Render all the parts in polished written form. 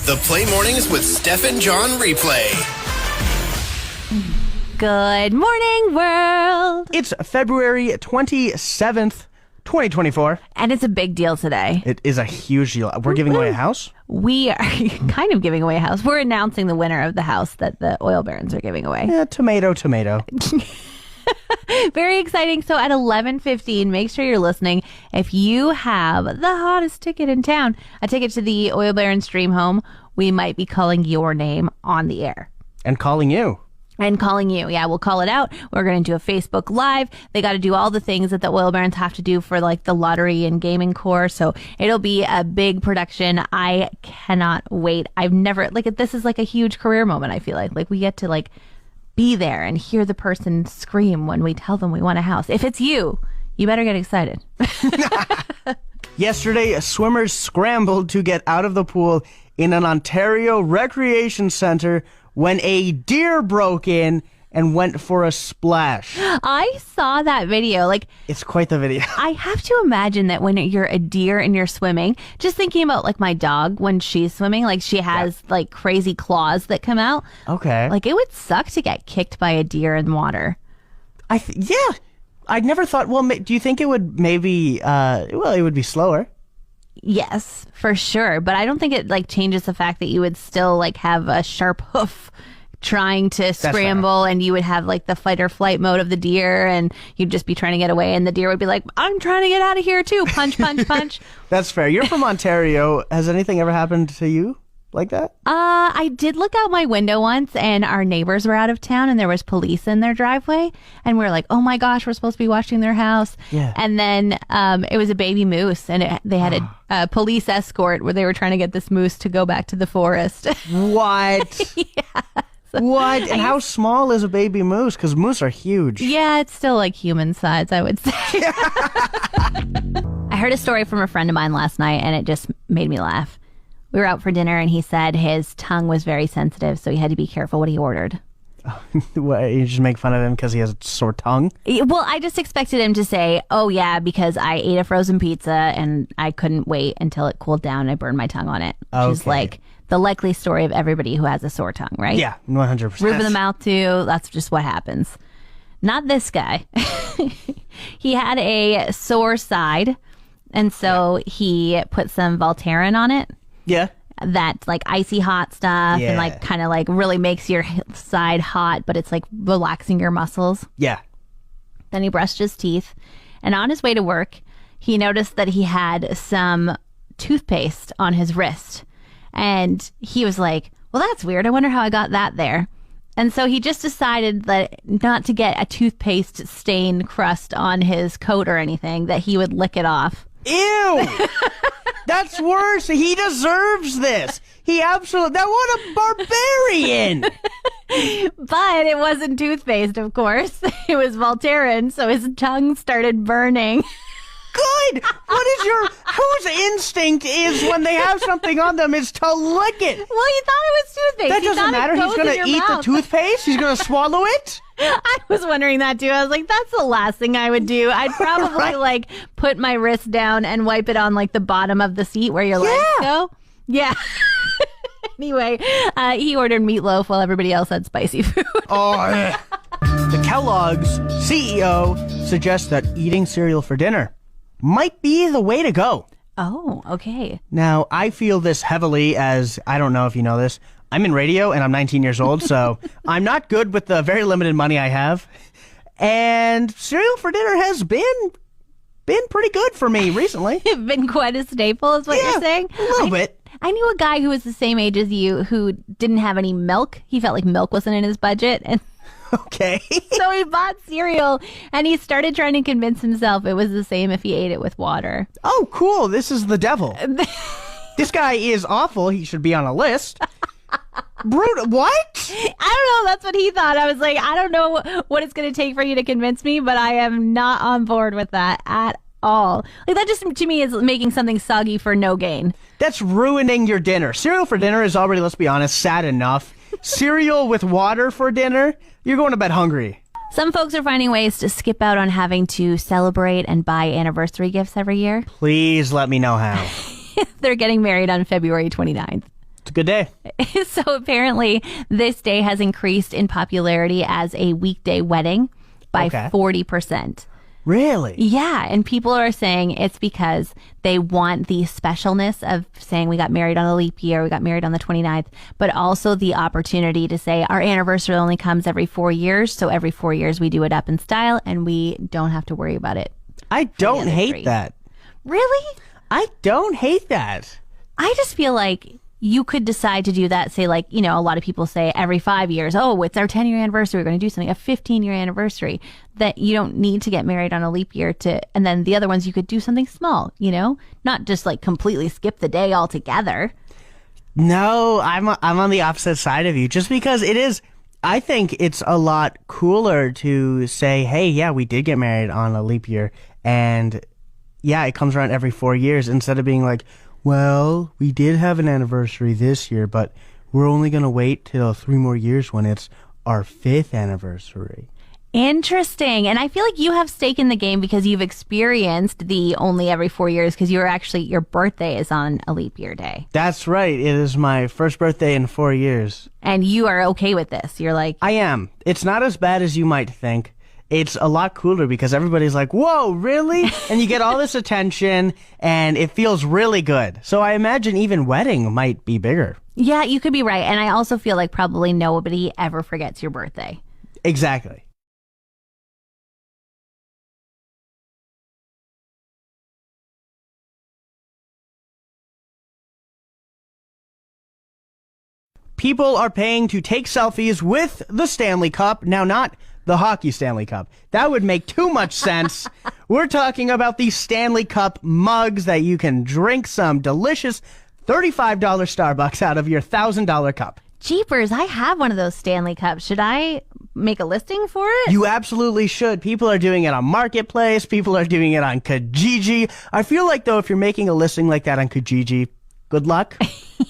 The Play Mornings with Steph and John replay. Good morning, world. It's February 27th, 2024. And it's a big deal today. It is a huge deal. We're giving away a house? We are kind of giving away a house. We're announcing the winner of the house that the oil barons are giving away. Yeah, tomato. Very exciting. So at 11:15, make sure you're listening. If you have the hottest ticket in town, a ticket to the Oil Barons Dream Home, we might be calling your name on the air. And calling you. Yeah, we'll call it out. We're going to do a Facebook Live. They got to do all the things that the Oil Barons have to do for like the lottery and gaming core. So it'll be a big production. I cannot wait. I've never, this is like a huge career moment, I feel like. Like we get to be there and hear the person scream when we tell them we want a house. If it's you, you better get excited. Yesterday, swimmers scrambled to get out of the pool in an Ontario recreation center when a deer broke in and went for a splash. I saw that video. It's quite the video. I have to imagine that when you're a deer and you're swimming, just thinking about my dog when she's swimming, she has crazy claws that come out. Okay. It would suck to get kicked by a deer in water. Yeah. I'd never thought, do you think it would maybe, it would be slower? Yes, for sure. But I don't think it changes the fact that you would still have a sharp hoof trying to scramble, and you would have the fight or flight mode of the deer, and you'd just be trying to get away, and the deer would be like, I'm trying to get out of here too. Punch, punch, punch. That's fair. You're from Ontario. Has anything ever happened to you like that? I did look out my window once, and our neighbors were out of town, and there was police in their driveway, and we were like, oh my gosh, we're supposed to be watching their house. Yeah. And then it was a baby moose, and they had a police escort where they were trying to get this moose to go back to the forest. What? Yeah. What? And how small is a baby moose? Because moose are huge. Yeah, it's still human size, I would say. I heard a story from a friend of mine last night, and it just made me laugh. We were out for dinner, and he said his tongue was very sensitive, so he had to be careful what he ordered. What, you just make fun of him because he has a sore tongue? Well, I just expected him to say, oh yeah, because I ate a frozen pizza, and I couldn't wait until it cooled down, and I burned my tongue on it. Which is the likely story of everybody who has a sore tongue, right? Yeah, 100%. Roof of the mouth too. That's just what happens. Not this guy. He had a sore side, and so he put some Voltaren on it. Yeah. That icy hot stuff, and kind of really makes your side hot, but it's relaxing your muscles. Yeah. Then he brushed his teeth, and on his way to work, he noticed that he had some toothpaste on his wrist. And he was like, well, that's weird. I wonder how I got that there. And so he just decided that not to get a toothpaste stain crust on his coat or anything, that he would lick it off. Ew! That's worse. He deserves this. He absolutely... What a barbarian! But it wasn't toothpaste, of course. It was Voltaren, so his tongue started burning. Good! Whose instinct is when they have something on them is to lick it? Well, he thought it was toothpaste. That doesn't matter. He's going to eat the toothpaste? He's going to swallow it? I was wondering that too. I was like, that's the last thing I would do. I'd probably put my wrist down and wipe it on the bottom of the seat where your legs go. Yeah. Anyway, he ordered meatloaf while everybody else had spicy food. The Kellogg's CEO suggests that eating cereal for dinner might be the way to go. Oh, okay. Now, I feel this heavily as, I don't know if you know this, I'm in radio and I'm 19 years old, so I'm not good with the very limited money I have. And cereal for dinner has been pretty good for me recently. It's been quite a staple, is what you're saying? A little bit. I knew a guy who was the same age as you who didn't have any milk. He felt like milk wasn't in his budget, and okay. So he bought cereal, and he started trying to convince himself it was the same if he ate it with water. Oh, cool. This is the devil. This guy is awful. He should be on a list. Brutal. What? I don't know. That's what he thought. I was like, I don't know what it's going to take for you to convince me, but I am not on board with that at all. That just, to me, is making something soggy for no gain. That's ruining your dinner. Cereal for dinner is already, let's be honest, sad enough. Cereal with water for dinner? You're going to bed hungry. Some folks are finding ways to skip out on having to celebrate and buy anniversary gifts every year. Please let me know how. They're getting married on February 29th. It's a good day. So apparently this day has increased in popularity as a weekday wedding by 40%. Really? Yeah, and people are saying it's because they want the specialness of saying we got married on a leap year, we got married on the 29th, but also the opportunity to say our anniversary only comes every 4 years, so every 4 years we do it up in style and we don't have to worry about it. I don't hate that. Really? I don't hate that. I just feel like you could decide to do that, say like, you know, a lot of people say every 5 years, oh, it's our 10-year anniversary, we're going to do something, a 15-year anniversary, that you don't need to get married on a leap year to, and then the other ones you could do something small, you know, not just like completely skip the day altogether. No, I'm on the opposite side of you, just because it is, I think it's a lot cooler to say, hey, yeah, we did get married on a leap year, and yeah, it comes around every 4 years, instead of being like, well, we did have an anniversary this year, but we're only going to wait till 3 more years when it's our 5th anniversary. Interesting. And I feel like you have stake in the game because you've experienced the only every 4 years, because you're actually, your birthday is on a leap year day. That's right. It is my first birthday in 4 years. And you are okay with this. You're like... I am. It's not as bad as you might think. It's a lot cooler because everybody's like, whoa, really? And you get all this attention and it feels really good. So I imagine even wedding might be bigger. Yeah, you could be right. And I also feel like probably nobody ever forgets your birthday. Exactly. People are paying to take selfies with the Stanley Cup. Now, not the hockey Stanley Cup. That would make too much sense. We're talking about the Stanley Cup mugs that you can drink some delicious $35 Starbucks out of your $1,000 cup. Jeepers, I have one of those Stanley Cups. Should I make a listing for it? You absolutely should. People are doing it on Marketplace. People are doing it on Kijiji. I feel like, though, if you're making a listing like that on Kijiji, good luck.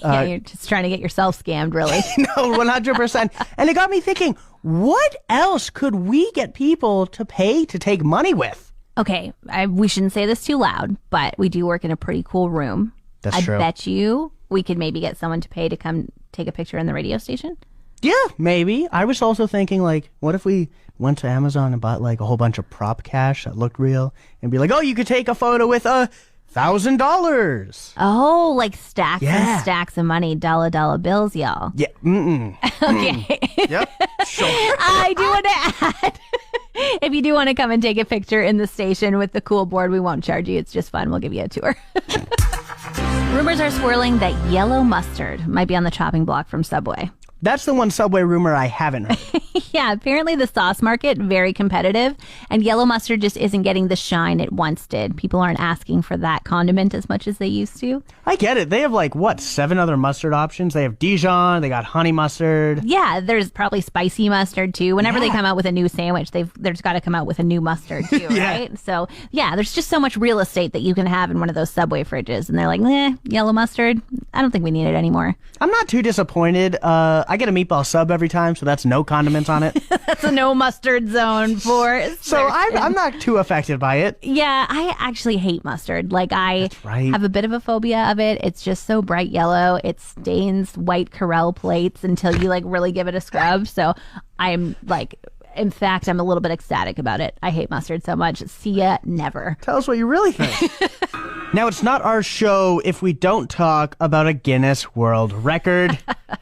Yeah, you're just trying to get yourself scammed, really. No, 100%. And it got me thinking, what else could we get people to pay to take money with? Okay, we shouldn't say this too loud, but we do work in a pretty cool room. That's true. I bet you we could maybe get someone to pay to come take a picture in the radio station. Yeah, maybe. I was also thinking, like, what if we went to Amazon and bought, like, a whole bunch of prop cash that looked real and be like, oh, you could take a photo with $1,000. Oh, like stacks and stacks of money, dollar bills, y'all. Yeah. Okay. Yep. Sure. I do want to add, if you do want to come and take a picture in the station with the cool board, we won't charge you. It's just fun. We'll give you a tour. Rumors are swirling that yellow mustard might be on the chopping block from Subway. That's the one Subway rumor I haven't heard. Yeah, apparently the sauce market, very competitive, and yellow mustard just isn't getting the shine it once did. People aren't asking for that condiment as much as they used to. I get it. They have, like, what, 7 other mustard options? They have Dijon, they got honey mustard. Yeah, there's probably spicy mustard, too. Whenever they come out with a new sandwich, there's got to come out with a new mustard, too, right? So, yeah, there's just so much real estate that you can have in one of those Subway fridges. And they're like, yellow mustard, I don't think we need it anymore. I'm not too disappointed. I get a meatball sub every time, so that's no condiments on it. That's a no mustard zone for So I'm not too affected by it. Yeah, I actually hate mustard. Like, I have a bit of a phobia of it. It's just so bright yellow. It stains white Corelle plates until you, like, really give it a scrub. So I'm, like... In fact, I'm a little bit ecstatic about it. I hate mustard so much. See ya never. Tell us what you really think. Now, it's not our show if we don't talk about a Guinness World Record.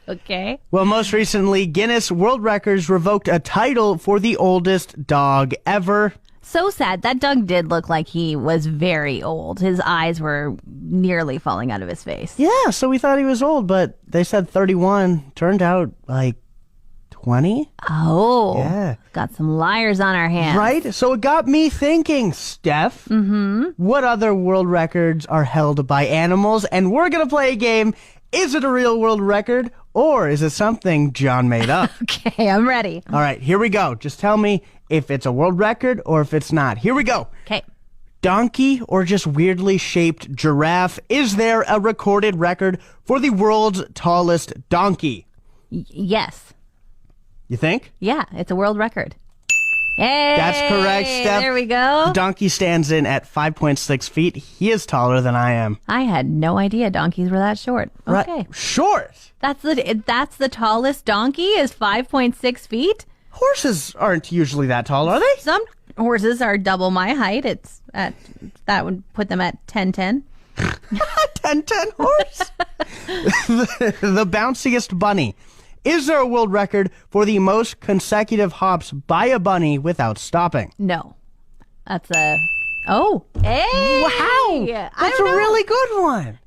Okay. Well, most recently, Guinness World Records revoked a title for the oldest dog ever. So sad. That dog did look like he was very old. His eyes were nearly falling out of his face. Yeah, so we thought he was old, but they said 31. Turned out, like, 20? Oh. Yeah. Got some liars on our hands. Right? So it got me thinking, Steph. What other world records are held by animals? And we're going to play a game. Is it a real world record? Or is it something John made up? Okay, I'm ready. All right, here we go. Just tell me if it's a world record or if it's not. Here we go. Okay. Donkey or just weirdly shaped giraffe? Is there a recorded record for the world's tallest donkey? Yes. You think? Yeah, it's a world record. Hey, That's correct, Steph. There we go. The donkey stands in at 5.6 feet. He is taller than I am. I had no idea donkeys were that short. Okay. Right. Short? That's the tallest donkey is 5.6 feet? Horses aren't usually that tall, are they? Some horses are double my height. That would put them at 10'10". 10-10 horse. The bounciest bunny. Is there a world record for the most consecutive hops by a bunny without stopping? No. That's a... Oh. Hey! Wow! That's a really good one.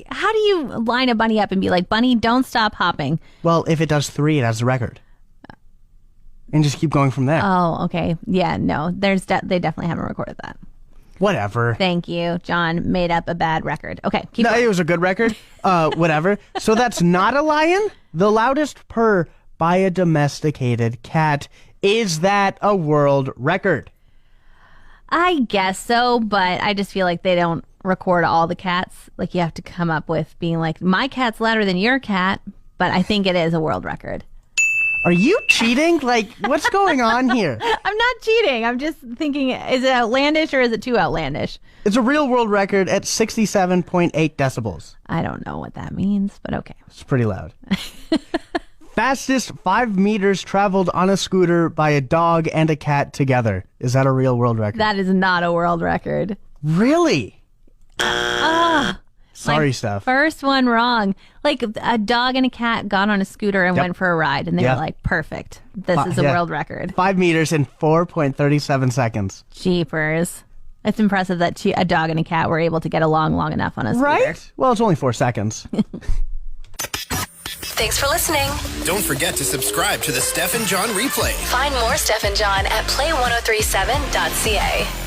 How do you line a bunny up and be like, bunny, don't stop hopping? Well, if it does 3, it has the record. And just keep going from there. Oh, okay. Yeah, no. They definitely haven't recorded that. Whatever. Thank you. John made up a bad record. Okay, keep No, going. it was a good record. Whatever. So that's not a lion? The loudest purr by a domesticated cat. Is that a world record? I guess so, but I just feel like they don't record all the cats. Like, you have to come up with being like, my cat's louder than your cat, but I think it is a world record. Are you cheating? Like, what's going on here? I'm not cheating. I'm just thinking, is it outlandish or is it too outlandish? It's a real world record at 67.8 decibels. I don't know what that means, but okay. It's pretty loud. Fastest 5 meters traveled on a scooter by a dog and a cat together. Is that a real world record? That is not a world record. Really? Sorry, Steph. First one wrong. Like, a dog and a cat got on a scooter and went for a ride, and they were like, perfect. This is a world record. 5 meters in 4.37 seconds. Jeepers. It's impressive that a dog and a cat were able to get along long enough on a scooter. Right? Well, it's only 4 seconds. Thanks for listening. Don't forget to subscribe to the Steph and John replay. Find more Steph and John at play1037.ca.